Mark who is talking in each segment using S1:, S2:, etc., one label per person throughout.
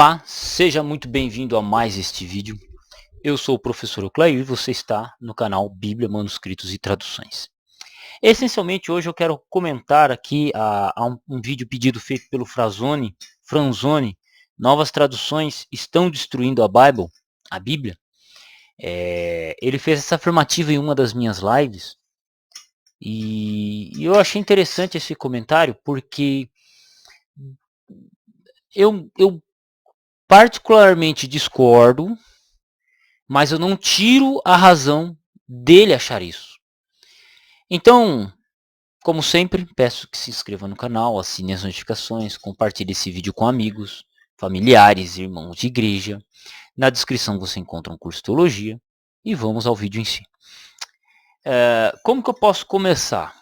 S1: Olá, seja muito bem-vindo a mais este vídeo. Eu sou o professor Oclair e você está no canal Bíblia, Manuscritos e Traduções. Essencialmente, hoje eu quero comentar aqui um vídeo pedido feito pelo Franzoni. Novas traduções estão destruindo a Bíblia. Ele fez essa afirmativa em uma das minhas lives e eu achei interessante esse comentário porque eu particularmente discordo, mas eu não tiro a razão dele achar isso. Então, como sempre, peço que se inscreva no canal, assine as notificações, compartilhe esse vídeo com amigos, familiares, irmãos de igreja. Na descrição você encontra um curso de teologia e vamos ao vídeo em si. Como que eu posso começar?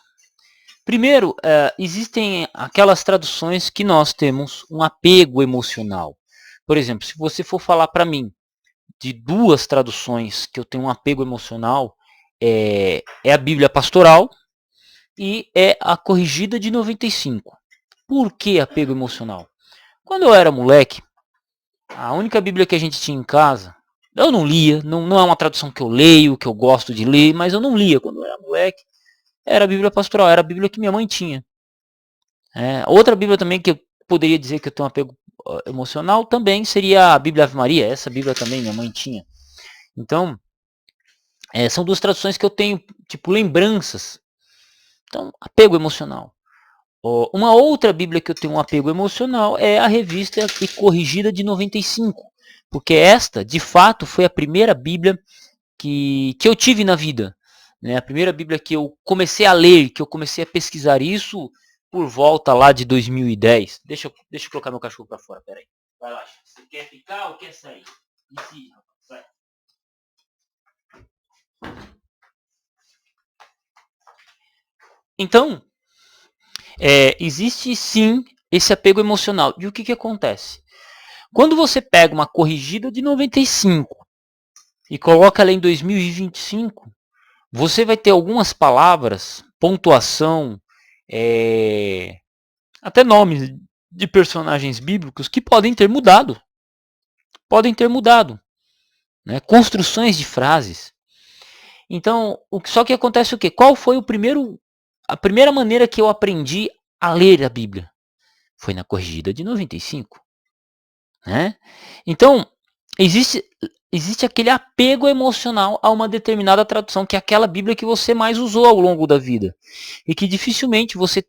S1: Primeiro, existem aquelas traduções que nós temos um apego emocional. Por exemplo, se você for falar para mim de duas traduções que eu tenho um apego emocional, é a Bíblia Pastoral e é a Corrigida de 95. Por que apego emocional? Quando eu era moleque, a única Bíblia que a gente tinha em casa, eu não lia, não é uma tradução que eu leio, que eu gosto de ler, mas eu não lia quando eu era moleque, era a Bíblia Pastoral, era a Bíblia que minha mãe tinha. Outra Bíblia também que eu poderia dizer que eu tenho um apego emocional também seria a Bíblia Ave Maria, essa Bíblia também minha mãe tinha. Então, são duas traduções que eu tenho, tipo, lembranças. Então, apego emocional. Uma outra Bíblia que eu tenho um apego emocional é a Revista e Corrigida de 95. Porque esta, de fato, foi a primeira Bíblia que eu tive na vida. Né? A primeira Bíblia que eu comecei a ler, que eu comecei a pesquisar isso por volta lá de 2010. Deixa eu colocar meu cachorro para fora, peraí. Vai lá, você quer ficar ou quer sair? Decide, rapaz, sai. Então, existe sim esse apego emocional. E o que acontece? Quando você pega uma corrigida de 95 e coloca ela em 2025, você vai ter algumas palavras, pontuação, até nomes de personagens bíblicos que podem ter mudado. Podem ter mudado. Né? Construções de frases. Então, só que acontece o quê? Qual foi a primeira maneira que eu aprendi a ler a Bíblia? Foi na corrigida de 95. Né? Então, existe aquele apego emocional a uma determinada tradução, que é aquela Bíblia que você mais usou ao longo da vida. E que dificilmente você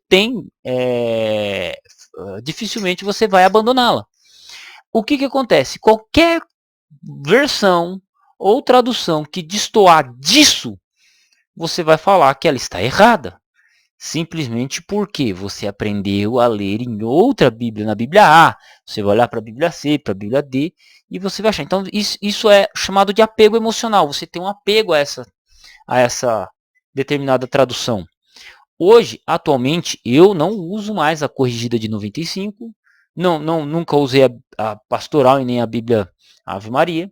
S1: dificilmente você vai abandoná-la. O que acontece? Qualquer versão ou tradução que destoar disso, você vai falar que ela está errada. Simplesmente porque você aprendeu a ler em outra Bíblia, na Bíblia A, você vai olhar para a Bíblia C, para a Bíblia D, e você vai achar. Então, isso é chamado de apego emocional. Você tem um apego a essa determinada tradução. Hoje, atualmente, eu não uso mais a corrigida de 95, nunca usei a pastoral e nem a Bíblia Ave Maria.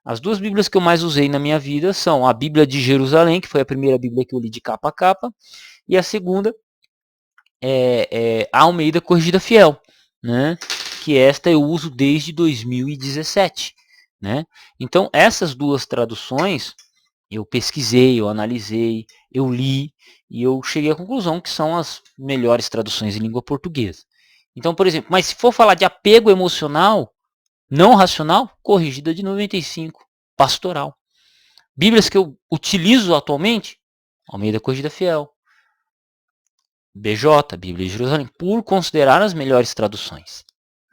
S1: As duas Bíblias que eu mais usei na minha vida são a Bíblia de Jerusalém, que foi a primeira Bíblia que eu li de capa a capa, e a segunda a Almeida Corrigida Fiel, né? Que esta eu uso desde 2017. Né? Então, essas duas traduções, eu pesquisei, eu analisei, eu li, e eu cheguei à conclusão que são as melhores traduções em língua portuguesa. Então, por exemplo, mas se for falar de apego emocional, não racional, Corrigida de 95, Pastoral. Bíblias que eu utilizo atualmente, Almeida Corrigida Fiel, BJ, Bíblia de Jerusalém, por considerar as melhores traduções.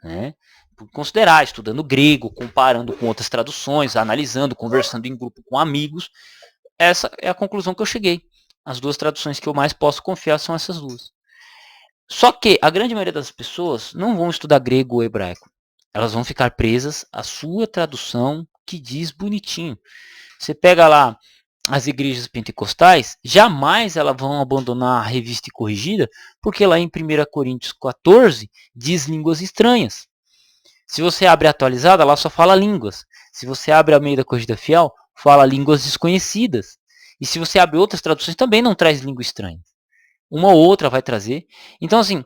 S1: Né? Por considerar, estudando grego, comparando com outras traduções, analisando, conversando em grupo com amigos. Essa é a conclusão que eu cheguei. As duas traduções que eu mais posso confiar são essas duas. Só que a grande maioria das pessoas não vão estudar grego ou hebraico. Elas vão ficar presas à sua tradução que diz bonitinho. Você pega lá as igrejas pentecostais, jamais elas vão abandonar a revista e corrigida, porque lá em 1 Coríntios 14 diz línguas estranhas. Se você abre a atualizada, lá só fala línguas. Se você abre a Almeida Corrigida Fiel, fala línguas desconhecidas. E se você abre outras traduções, também não traz língua estranha. Uma ou outra vai trazer. Então, assim,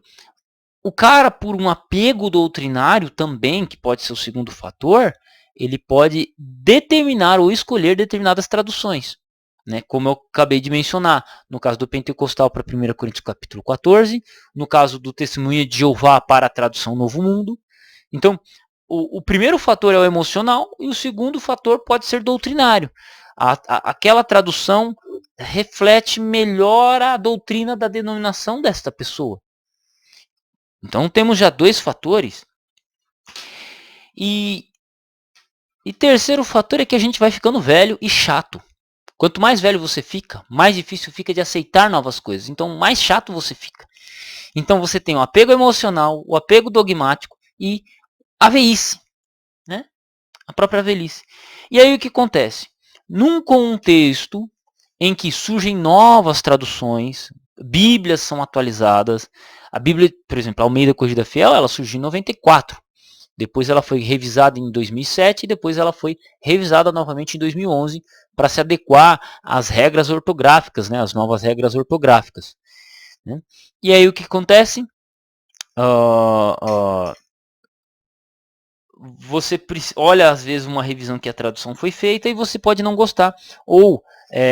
S1: o cara, por um apego doutrinário também, que pode ser o segundo fator, ele pode determinar ou escolher determinadas traduções, né? Como eu acabei de mencionar, no caso do pentecostal para 1 Coríntios capítulo 14, no caso do testemunha de Jeová para a tradução Novo Mundo. Então, o primeiro fator é o emocional e o segundo fator pode ser doutrinário. Aquela tradução reflete melhor a doutrina da denominação desta pessoa. Então temos já dois fatores. E terceiro fator é que a gente vai ficando velho e chato. Quanto mais velho você fica, mais difícil fica de aceitar novas coisas. Então mais chato você fica. Então você tem o apego emocional, o apego dogmático e a velhice, né? A própria velhice. E aí o que acontece? Num contexto em que surgem novas traduções, Bíblias são atualizadas. A Bíblia, por exemplo, a Almeida Corrigida Fiel, ela surgiu em 94. Depois ela foi revisada em 2007 e depois ela foi revisada novamente em 2011 para se adequar às regras ortográficas, né, às novas regras ortográficas. Né? E aí o que acontece? Você olha às vezes uma revisão que a tradução foi feita e você pode não gostar. Ou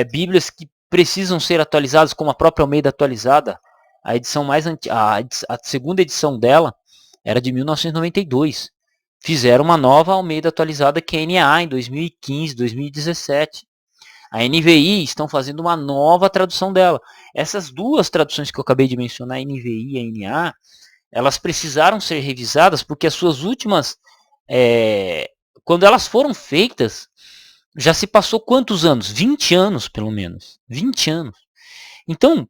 S1: Bíblias que precisam ser atualizadas, como a própria Almeida atualizada, a edição mais a segunda edição dela era de 1992. Fizeram uma nova Almeida atualizada que é a NA em 2015, 2017. A NVI estão fazendo uma nova tradução dela. Essas duas traduções que eu acabei de mencionar, a NVI e a NA, elas precisaram ser revisadas porque as suas últimas, quando elas foram feitas, já se passou quantos anos? 20 anos, pelo menos. 20 anos. Então,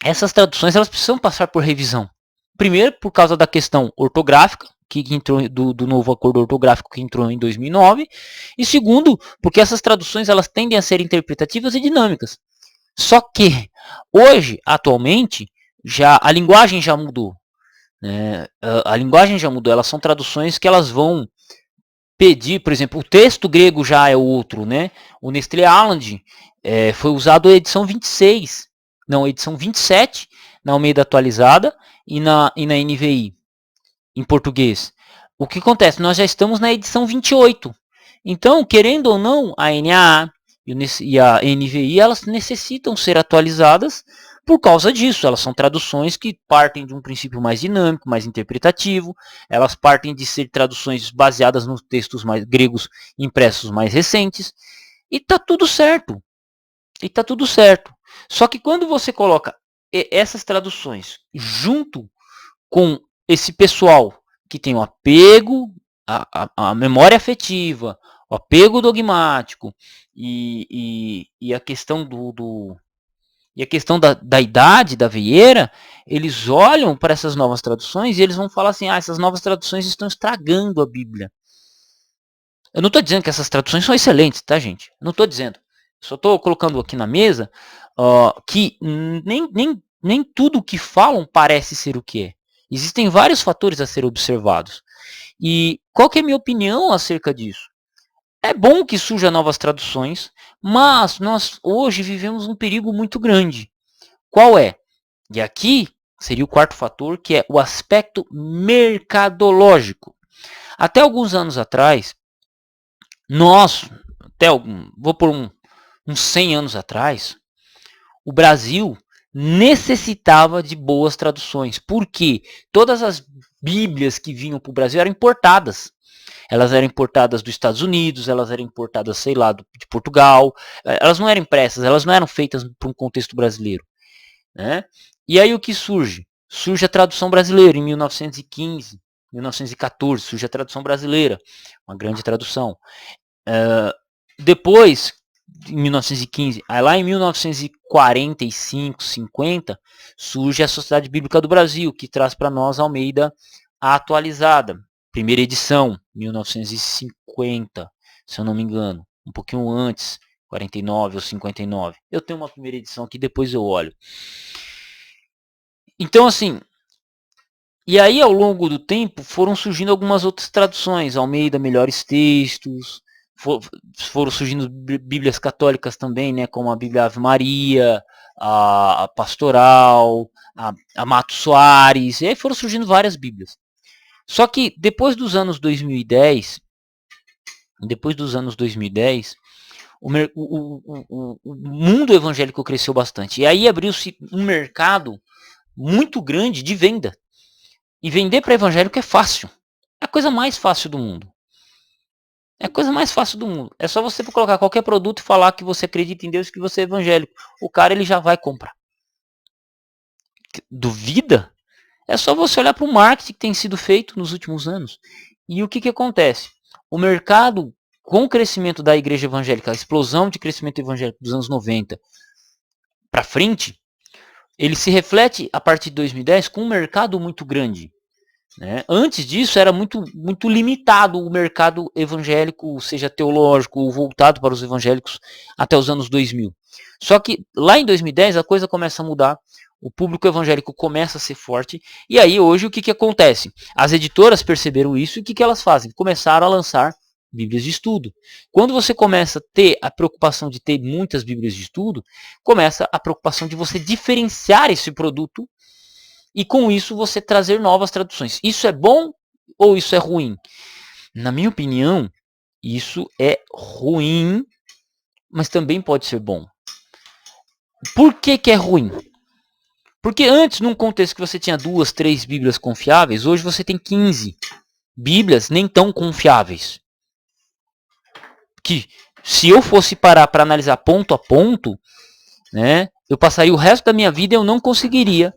S1: essas traduções elas precisam passar por revisão. Primeiro, por causa da questão ortográfica, que entrou do novo acordo ortográfico que entrou em 2009. E segundo, porque essas traduções elas tendem a ser interpretativas e dinâmicas. Só que, hoje, atualmente, a linguagem já mudou. Né? A linguagem já mudou. Elas são traduções que elas vão pedir, por exemplo, o texto grego já é outro, né? O Nestlé Aland foi usado a edição 26, não, a edição 27 na Almeida atualizada e na NVI, em português. O que acontece? Nós já estamos na edição 28. Então, querendo ou não, a NAA e a NVI, elas necessitam ser atualizadas por causa disso. Elas são traduções que partem de um princípio mais dinâmico, mais interpretativo. Elas partem de ser traduções baseadas nos textos mais gregos impressos mais recentes. E tá tudo certo. E tá tudo certo. Só que quando você coloca essas traduções junto com esse pessoal que tem o apego, a memória afetiva, o apego dogmático e a questão e a questão da idade da veieira, eles olham para essas novas traduções e eles vão falar assim, essas novas traduções estão estragando a Bíblia. Eu não estou dizendo que essas traduções são excelentes, tá, gente? Não estou dizendo. Só estou colocando aqui na mesa que nem tudo que falam parece ser o que é. Existem vários fatores a serem observados. E qual que é a minha opinião acerca disso? É bom que surjam novas traduções, mas nós hoje vivemos um perigo muito grande. Qual é? E aqui seria o quarto fator, que é o aspecto mercadológico. Até alguns anos atrás, vou por uns 100 anos atrás, o Brasil necessitava de boas traduções, porque todas as Bíblias que vinham para o Brasil eram importadas. Elas eram importadas dos Estados Unidos, elas eram importadas, sei lá, de Portugal. Elas não eram impressas, elas não eram feitas para um contexto brasileiro. Né? E aí o que surge? Surge a tradução brasileira em 1915, 1914, surge a tradução brasileira, uma grande tradução. Depois, em 1915, aí lá em 1945, 50, surge a Sociedade Bíblica do Brasil, que traz para nós a Almeida atualizada. Primeira edição, 1950, se eu não me engano. Um pouquinho antes, 49 ou 59. Eu tenho uma primeira edição aqui, depois eu olho. Então, assim, e aí ao longo do tempo foram surgindo algumas outras traduções. Almeida, Melhores Textos, foram surgindo bíblias católicas também, né, como a Bíblia Ave Maria, a Pastoral, a Mato Soares, e aí foram surgindo várias Bíblias. Só que depois dos anos 2010, o mundo evangélico cresceu bastante. E aí abriu-se um mercado muito grande de venda. E vender para evangélico é fácil. É a coisa mais fácil do mundo. É a coisa mais fácil do mundo. É só você colocar qualquer produto e falar que você acredita em Deus e que você é evangélico. O cara ele já vai comprar. Duvida? É só você olhar para o marketing que tem sido feito nos últimos anos. E o que acontece? O mercado, com o crescimento da igreja evangélica, a explosão de crescimento evangélico dos anos 90 para frente, ele se reflete a partir de 2010 com um mercado muito grande. Né? Antes disso era muito limitado o mercado evangélico, seja teológico ou voltado para os evangélicos até os anos 2000. Só que lá em 2010 a coisa começa a mudar, o público evangélico começa a ser forte, e aí hoje o que acontece? As editoras perceberam isso e o que elas fazem? Começaram a lançar Bíblias de estudo. Quando você começa a ter a preocupação de ter muitas Bíblias de estudo, começa a preocupação de você diferenciar esse produto e com isso você trazer novas traduções. Isso é bom ou isso é ruim? Na minha opinião, isso é ruim, mas também pode ser bom. Por que é ruim? Porque antes, num contexto que você tinha 2, 3 Bíblias confiáveis, hoje você tem 15 Bíblias nem tão confiáveis. Que se eu fosse parar para analisar ponto a ponto, né, eu passaria o resto da minha vida e eu não conseguiria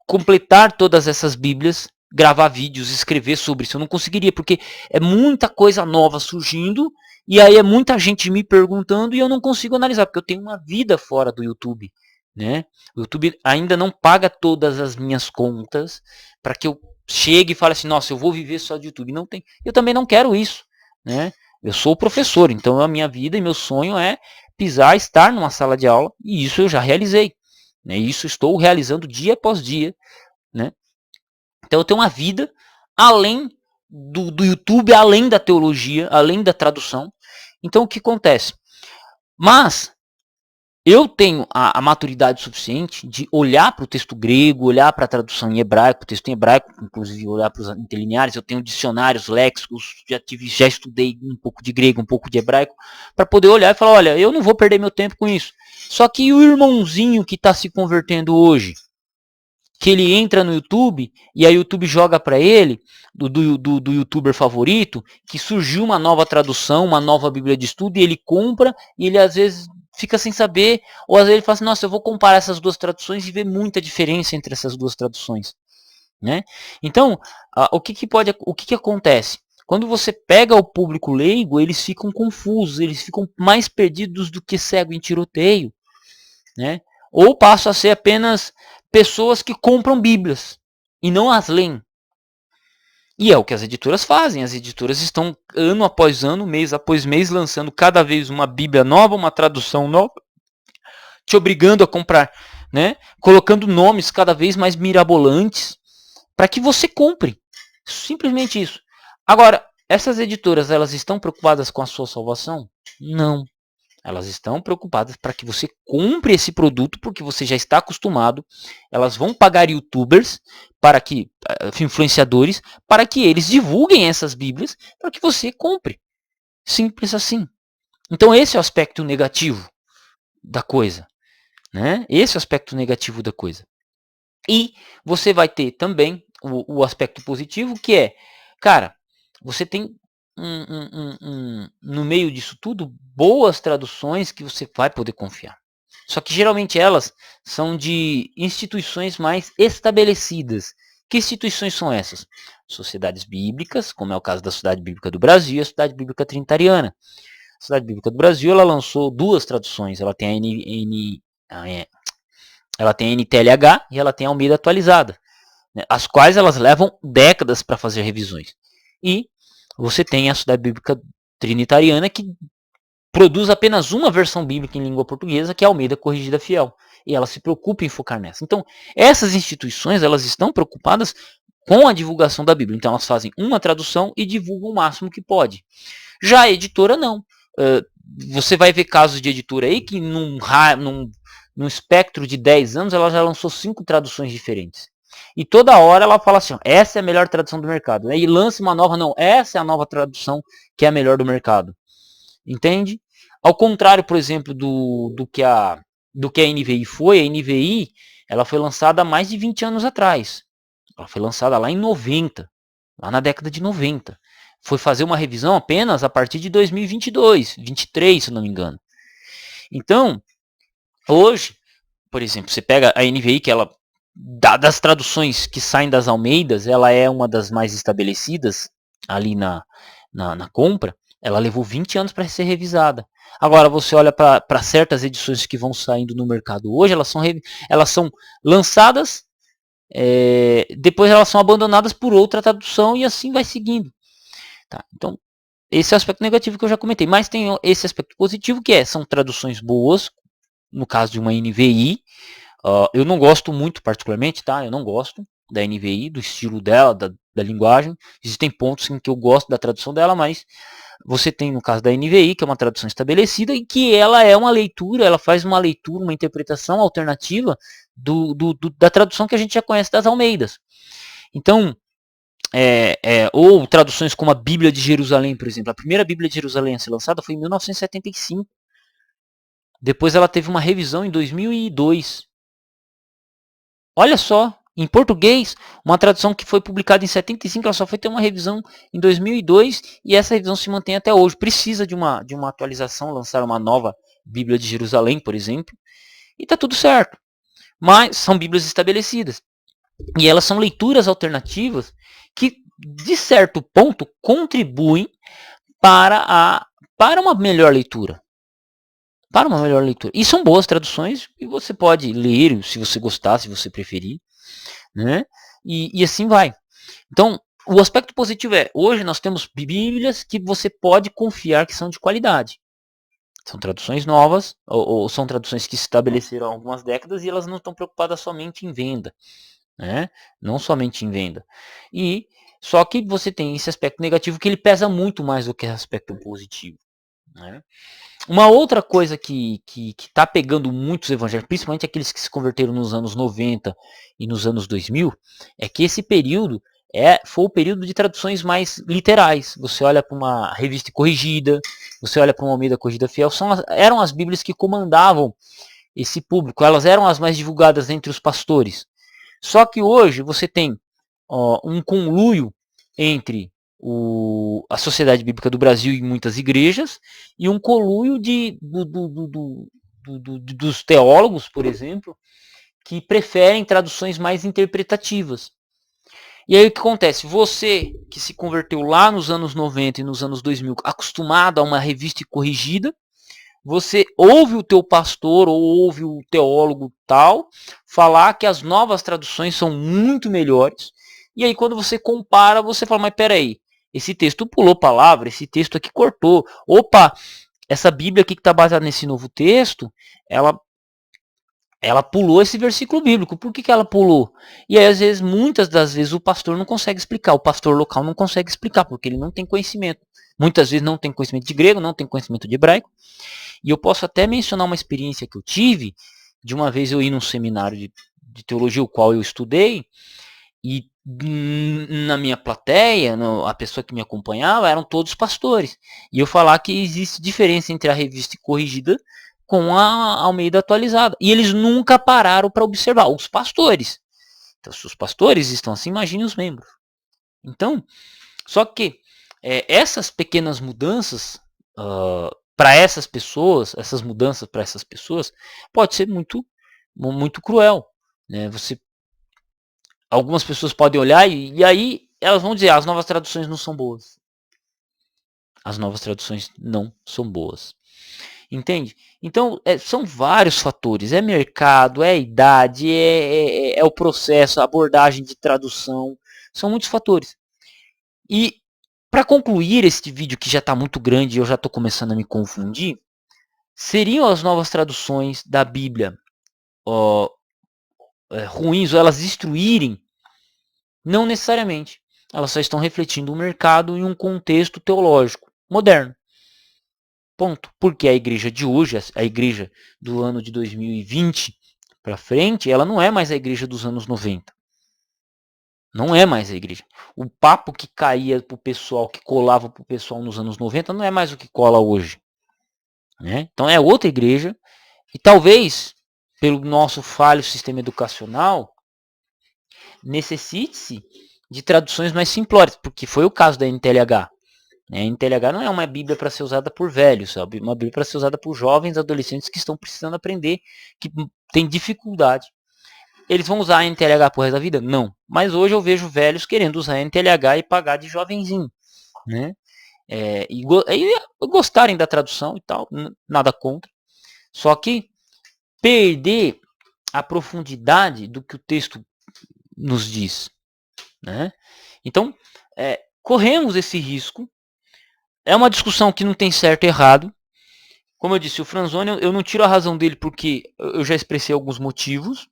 S1: completar todas essas Bíblias, gravar vídeos, escrever sobre isso. Eu não conseguiria, porque é muita coisa nova surgindo, e aí é muita gente me perguntando e eu não consigo analisar, porque eu tenho uma vida fora do YouTube. Né? O YouTube ainda não paga todas as minhas contas para que eu chegue e fale assim, nossa, eu vou viver só de YouTube. Não tem. Eu também não quero isso. Né? Eu sou professor, então a minha vida e meu sonho é pisar, estar numa sala de aula, e isso eu já realizei. Né? Isso estou realizando dia após dia. Né? Então eu tenho uma vida além do YouTube, além da teologia, além da tradução. Então o que acontece? Mas eu tenho a maturidade suficiente de olhar para o texto grego, olhar para a tradução em hebraico, o texto em hebraico, inclusive olhar para os interlineares. Eu tenho dicionários, léxicos, já estudei um pouco de grego, um pouco de hebraico, para poder olhar e falar, olha, eu não vou perder meu tempo com isso. Só que o irmãozinho que está se convertendo hoje, que ele entra no YouTube e a YouTube joga para ele, do youtuber favorito, que surgiu uma nova tradução, uma nova Bíblia de estudo, e ele compra, e ele às vezes fica sem saber, ou às vezes ele fala assim, nossa, eu vou comparar essas duas traduções e ver muita diferença entre essas duas traduções. Né? Então, o que acontece? Quando você pega o público leigo, eles ficam confusos, eles ficam mais perdidos do que cego em tiroteio. Né? Ou passam a ser apenas pessoas que compram Bíblias e não as leem. E é o que as editoras fazem. As editoras estão ano após ano, mês após mês, lançando cada vez uma Bíblia nova, uma tradução nova, te obrigando a comprar, né? Colocando nomes cada vez mais mirabolantes para que você compre. Simplesmente isso. Agora, essas editoras, elas estão preocupadas com a sua salvação? Não. Elas estão preocupadas para que você compre esse produto, porque você já está acostumado. Elas vão pagar youtubers, para que influenciadores, para que eles divulguem essas Bíblias, para que você compre. Simples assim. Então esse é o aspecto negativo da coisa. Né? Esse é o aspecto negativo da coisa. E você vai ter também o aspecto positivo, que é, cara, você tem no meio disso tudo, boas traduções que você vai poder confiar. Só que geralmente elas são de instituições mais estabelecidas. Que instituições são essas? Sociedades bíblicas, como é o caso da Sociedade Bíblica do Brasil e a Sociedade Bíblica Trinitariana. A Sociedade Bíblica do Brasil, ela lançou duas traduções. Ela tem ela tem a NTLH e ela tem a Almeida atualizada, né, as quais elas levam décadas para fazer revisões. E você tem a Sociedade Bíblica Trinitariana, que produz apenas uma versão bíblica em língua portuguesa, que é a Almeida Corrigida Fiel. E ela se preocupa em focar nessa. Então, essas instituições, elas estão preocupadas com a divulgação da Bíblia. Então, elas fazem uma tradução e divulgam o máximo que pode. Já a editora, não. Você vai ver casos de editora aí que num espectro de 10 anos, ela já lançou 5 traduções diferentes. E toda hora ela fala assim, ó, essa é a melhor tradução do mercado. E lança uma nova, não, essa é a nova tradução que é a melhor do mercado. Entende? Ao contrário, por exemplo, do que a NVI foi, a NVI ela foi lançada há mais de 20 anos atrás. Ela foi lançada lá em 90, lá na década de 90. Foi fazer uma revisão apenas a partir de 2022, 23, se não me engano. Então, hoje, por exemplo, você pega a NVI, que ela, das traduções que saem das Almeidas, ela é uma das mais estabelecidas ali na compra, ela levou 20 anos para ser revisada. Agora, você olha para certas edições que vão saindo no mercado hoje, elas são lançadas, depois elas são abandonadas por outra tradução e assim vai seguindo. Tá? Então, esse é o aspecto negativo que eu já comentei. Mas tem esse aspecto positivo, que são traduções boas, no caso de uma NVI. Eu não gosto muito, particularmente, tá? Eu não gosto da NVI, do estilo dela, da linguagem. Existem pontos em que eu gosto da tradução dela, mas você tem, no caso da NVI, que é uma tradução estabelecida, e que ela é uma leitura, ela faz uma leitura, uma interpretação alternativa da tradução que a gente já conhece das Almeidas. Então, ou traduções como a Bíblia de Jerusalém, por exemplo. A primeira Bíblia de Jerusalém a ser lançada foi em 1975. Depois ela teve uma revisão em 2002. Olha só, em português, uma tradução que foi publicada em 75, ela só foi ter uma revisão em 2002 e essa revisão se mantém até hoje. Precisa de uma atualização, lançar uma nova Bíblia de Jerusalém, por exemplo, e está tudo certo. Mas são Bíblias estabelecidas. E elas são leituras alternativas que, de certo ponto, contribuem para uma melhor leitura. Para uma melhor leitura. E são boas traduções e você pode ler, se você gostar, se você preferir. Né? E assim vai. Então, o aspecto positivo hoje nós temos bíblias que você pode confiar que são de qualidade. São traduções novas, ou são traduções que se estabeleceram há algumas décadas e elas não estão preocupadas somente em venda. Né? Não somente em venda. E só que você tem esse aspecto negativo que ele pesa muito mais do que o aspecto positivo. Né? Uma outra coisa que está pegando muitos evangélicos, principalmente aqueles que se converteram nos anos 90 e nos anos 2000, é que esse período foi o período de traduções mais literais. Você olha para uma revista corrigida, você olha para uma Almeida Corrigida Fiel, eram as Bíblias que comandavam esse público, elas eram as mais divulgadas entre os pastores. Só que hoje você tem um conluio entre a Sociedade Bíblica do Brasil e muitas igrejas, e um conluio dos teólogos, por exemplo, que preferem traduções mais interpretativas. E aí o que acontece? Você que se converteu lá nos anos 90 e nos anos 2000, acostumado a uma revista corrigida, você ouve o teu pastor ou ouve o teólogo tal falar que as novas traduções são muito melhores. E aí quando você compara, você fala, mas peraí, esse texto pulou palavra, esse texto aqui cortou. Opa, essa Bíblia aqui que está baseada nesse novo texto, ela pulou esse versículo bíblico. Por que ela pulou? E aí, às vezes, muitas das vezes, o pastor não consegue explicar. O pastor local não consegue explicar, porque ele não tem conhecimento. Muitas vezes não tem conhecimento de grego, não tem conhecimento de hebraico. E eu posso até mencionar uma experiência que eu tive, de uma vez eu ir num seminário de teologia, o qual eu estudei, e na minha plateia, a pessoa que me acompanhava, eram todos pastores. E eu falar que existe diferença entre a revista corrigida com a Almeida atualizada. E eles nunca pararam para observar, os pastores. Então, se os pastores estão assim, imagine os membros. Então, só que essas pequenas mudanças para essas pessoas, essas mudanças para essas pessoas, pode ser muito, muito cruel. Né? Algumas pessoas podem olhar e aí elas vão dizer, as novas traduções não são boas. As novas traduções não são boas. Entende? Então, são vários fatores. É mercado, é idade, é o processo, a abordagem de tradução. São muitos fatores. E para concluir este vídeo que já está muito grande e eu já estou começando a me confundir, seriam as novas traduções da Bíblia ruins ou elas destruírem? Não necessariamente. Elas só estão refletindo o mercado em um contexto teológico moderno. Ponto. Porque a igreja de hoje, a igreja do ano de 2020 para frente, ela não é mais a igreja dos anos 90. Não é mais a igreja. O papo que caía pro pessoal, que colava pro pessoal nos anos 90, não é mais o que cola hoje. Né? Então é outra igreja. E talvez, pelo nosso falho sistema educacional, necessite-se de traduções mais simplórias, porque foi o caso da NTLH. A NTLH não é uma Bíblia para ser usada por velhos, é uma Bíblia para ser usada por jovens, adolescentes que estão precisando aprender, que têm dificuldade. Eles vão usar a NTLH pro resto da vida? Não. Mas hoje eu vejo velhos querendo usar a NTLH e pagar de jovenzinho. Né? E gostarem da tradução e tal, nada contra. Só que perder a profundidade do que o texto nos diz. Né? Então, corremos esse risco. É uma discussão que não tem certo e errado. Como eu disse, o Franzoni, eu não tiro a razão dele porque eu já expressei alguns motivos.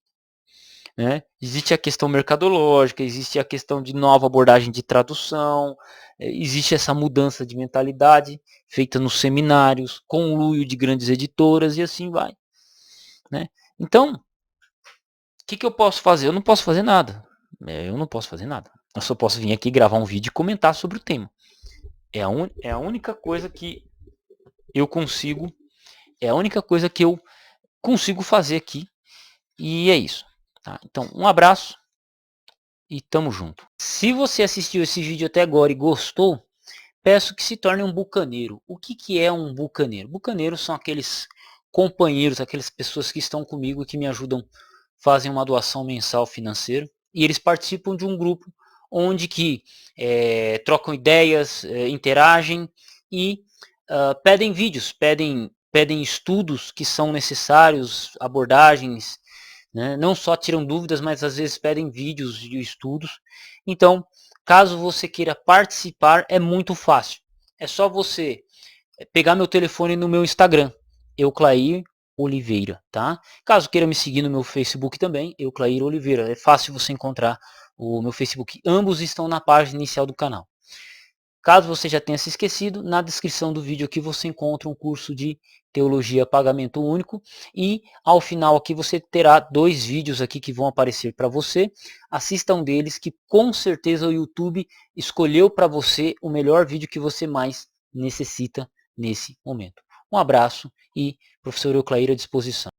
S1: Né? Existe a questão mercadológica, existe a questão de nova abordagem de tradução, existe essa mudança de mentalidade feita nos seminários, conluio de grandes editoras e assim vai. Né? Então, o que eu posso fazer? Eu não posso fazer nada. Eu não posso fazer nada. Eu só posso vir aqui gravar um vídeo e comentar sobre o tema. É a única coisa que eu consigo, é a única coisa que eu consigo fazer aqui. E é isso. Tá? Então, um abraço e tamo junto. Se você assistiu esse vídeo até agora e gostou, peço que se torne um bucaneiro. O que é um bucaneiro? Bucaneiros são aqueles companheiros, aquelas pessoas que estão comigo e que me ajudam, fazem uma doação mensal financeira e eles participam de um grupo onde que trocam ideias, interagem e pedem vídeos, pedem estudos que são necessários, abordagens, né? Não só tiram dúvidas, mas às vezes pedem vídeos de estudos. Então, caso você queira participar, é muito fácil. É só você pegar meu telefone no meu Instagram, Euclair Oliveira, tá? Caso queira me seguir no meu Facebook também, Euclair Oliveira. É fácil você encontrar o meu Facebook. Ambos estão na página inicial do canal. Caso você já tenha se esquecido, na descrição do vídeo aqui você encontra um curso de Teologia Pagamento Único e ao final aqui você terá 2 vídeos aqui que vão aparecer para você. Assista um deles que com certeza o YouTube escolheu para você o melhor vídeo que você mais necessita nesse momento. Um abraço e professor Euclair à disposição.